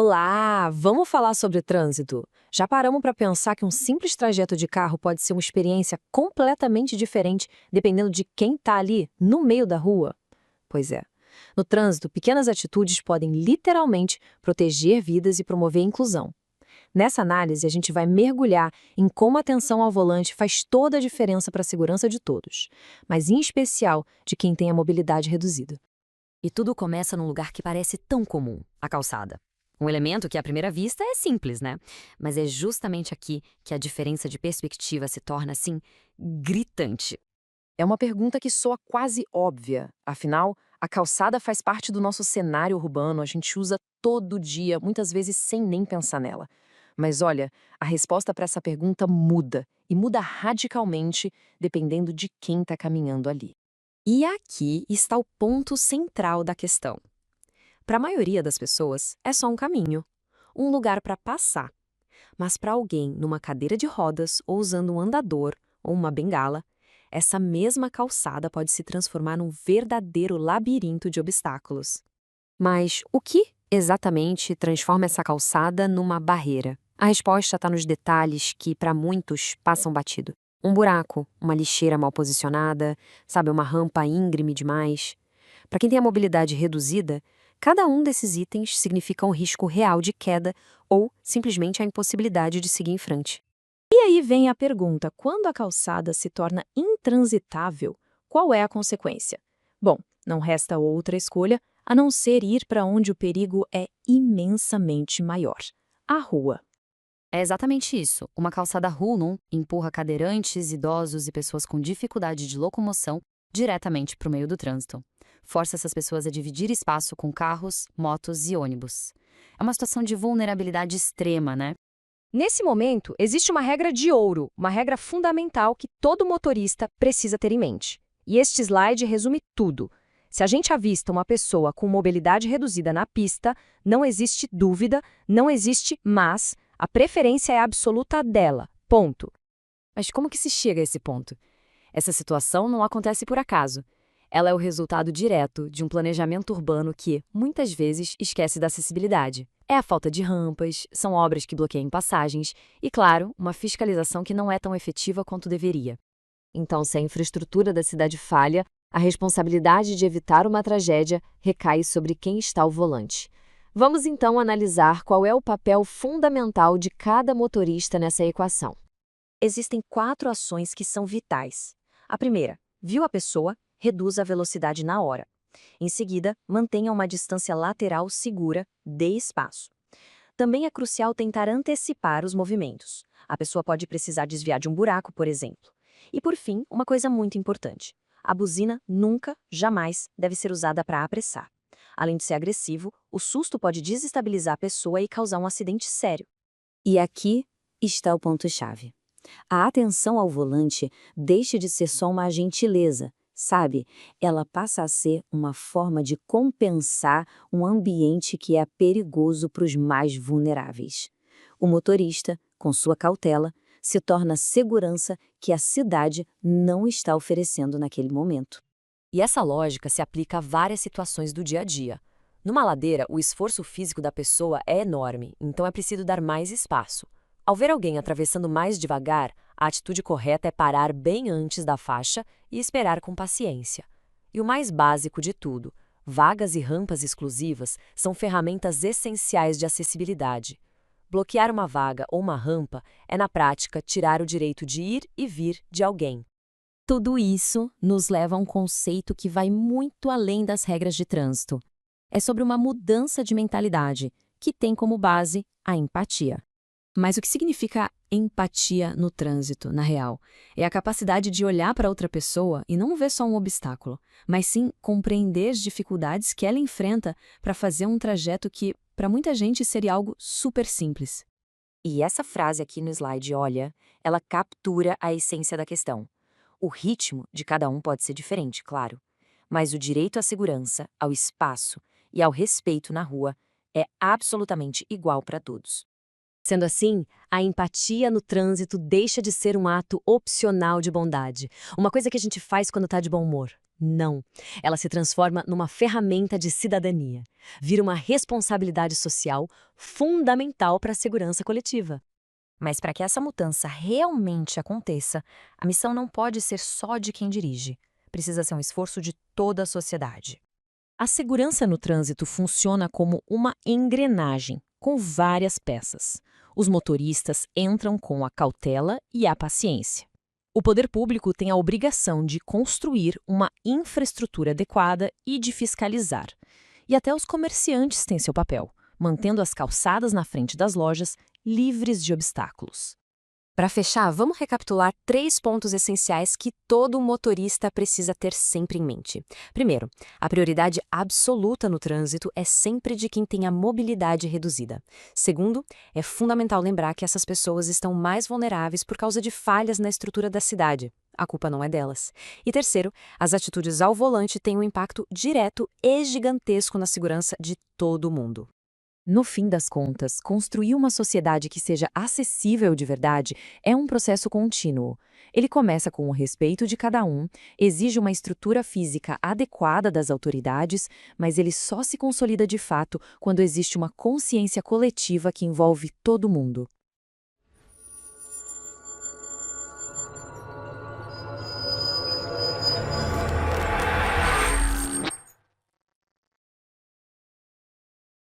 Olá, vamos falar sobre trânsito. Já paramos para pensar que um simples trajeto de carro pode ser uma experiência completamente diferente dependendo de quem está ali, no meio da rua? Pois é. No trânsito, pequenas atitudes podem literalmente proteger vidas e promover a inclusão. Nessa análise, a gente vai mergulhar em como a atenção ao volante faz toda a diferença para a segurança de todos, mas em especial de quem tem a mobilidade reduzida. E tudo começa num lugar que parece tão comum, a calçada. Um elemento que à primeira vista é simples, né? Mas é justamente aqui que a diferença de perspectiva se torna, assim, gritante. É uma pergunta que soa quase óbvia. Afinal, a calçada faz parte do nosso cenário urbano, a gente usa todo dia, muitas vezes sem nem pensar nela. Mas olha, a resposta para essa pergunta muda, e muda radicalmente dependendo de quem está caminhando ali. E aqui está o ponto central da questão. Para a maioria das pessoas, é só um caminho, um lugar para passar. Mas para alguém numa cadeira de rodas ou usando um andador ou uma bengala, essa mesma calçada pode se transformar num verdadeiro labirinto de obstáculos. Mas o que exatamente transforma essa calçada numa barreira? A resposta está nos detalhes que, para muitos, passam batido. Um buraco, uma lixeira mal posicionada, sabe, uma rampa íngreme demais. Para quem tem a mobilidade reduzida, cada um desses itens significa um risco real de queda ou simplesmente a impossibilidade de seguir em frente. E aí vem a pergunta: quando a calçada se torna intransitável, qual é a consequência? Bom, não resta outra escolha a não ser ir para onde o perigo é imensamente maior: a rua. É exatamente isso. Uma calçada Hulnum empurra cadeirantes, idosos e pessoas com dificuldade de locomoção diretamente para o meio do trânsito. Força essas pessoas a dividir espaço com carros, motos e ônibus. É uma situação de vulnerabilidade extrema, né? Nesse momento, existe uma regra de ouro, uma regra fundamental que todo motorista precisa ter em mente. E este slide resume tudo. Se a gente avista uma pessoa com mobilidade reduzida na pista, não existe dúvida, não existe mas, a preferência é absoluta dela. Ponto. Mas como que se chega a esse ponto? Essa situação não acontece por acaso. Ela é o resultado direto de um planejamento urbano que, muitas vezes, esquece da acessibilidade. É a falta de rampas, são obras que bloqueiam passagens e, claro, uma fiscalização que não é tão efetiva quanto deveria. Então, se a infraestrutura da cidade falha, a responsabilidade de evitar uma tragédia recai sobre quem está ao volante. Vamos então analisar qual é o papel fundamental de cada motorista nessa equação. Existem 4 ações que são vitais. A primeira, viu a pessoa, reduza a velocidade na hora. Em seguida, mantenha uma distância lateral segura, dê espaço. Também é crucial tentar antecipar os movimentos. A pessoa pode precisar desviar de um buraco, por exemplo. E por fim, uma coisa muito importante. A buzina nunca, jamais, deve ser usada para apressar. Além de ser agressivo, o susto pode desestabilizar a pessoa e causar um acidente sério. E aqui está o ponto-chave. A atenção ao volante deixa de ser só uma gentileza, sabe? Ela passa a ser uma forma de compensar um ambiente que é perigoso para os mais vulneráveis. O motorista, com sua cautela, se torna a segurança que a cidade não está oferecendo naquele momento. E essa lógica se aplica a várias situações do dia a dia. Numa ladeira, o esforço físico da pessoa é enorme, então é preciso dar mais espaço. Ao ver alguém atravessando mais devagar, a atitude correta é parar bem antes da faixa e esperar com paciência. E o mais básico de tudo, vagas e rampas exclusivas são ferramentas essenciais de acessibilidade. Bloquear uma vaga ou uma rampa é, na prática, tirar o direito de ir e vir de alguém. Tudo isso nos leva a um conceito que vai muito além das regras de trânsito. É sobre uma mudança de mentalidade, que tem como base a empatia. Mas o que significa empatia no trânsito, na real? É a capacidade de olhar para outra pessoa e não ver só um obstáculo, mas sim compreender as dificuldades que ela enfrenta para fazer um trajeto que, para muita gente, seria algo super simples. E essa frase aqui no slide, olha, ela captura a essência da questão. O ritmo de cada um pode ser diferente, claro, mas o direito à segurança, ao espaço e ao respeito na rua é absolutamente igual para todos. Sendo assim, a empatia no trânsito deixa de ser um ato opcional de bondade, uma coisa que a gente faz quando está de bom humor. Não. Ela se transforma numa ferramenta de cidadania. Vira uma responsabilidade social fundamental para a segurança coletiva. Mas para que essa mudança realmente aconteça, a missão não pode ser só de quem dirige. Precisa ser um esforço de toda a sociedade. A segurança no trânsito funciona como uma engrenagem, com várias peças. Os motoristas entram com a cautela e a paciência. O poder público tem a obrigação de construir uma infraestrutura adequada e de fiscalizar. E até os comerciantes têm seu papel, mantendo as calçadas na frente das lojas livres de obstáculos. Para fechar, vamos recapitular 3 pontos essenciais que todo motorista precisa ter sempre em mente. Primeiro, a prioridade absoluta no trânsito é sempre de quem tem a mobilidade reduzida. Segundo, é fundamental lembrar que essas pessoas estão mais vulneráveis por causa de falhas na estrutura da cidade. A culpa não é delas. E terceiro, as atitudes ao volante têm um impacto direto e gigantesco na segurança de todo mundo. No fim das contas, construir uma sociedade que seja acessível de verdade é um processo contínuo. Ele começa com o respeito de cada um, exige uma estrutura física adequada das autoridades, mas ele só se consolida de fato quando existe uma consciência coletiva que envolve todo mundo.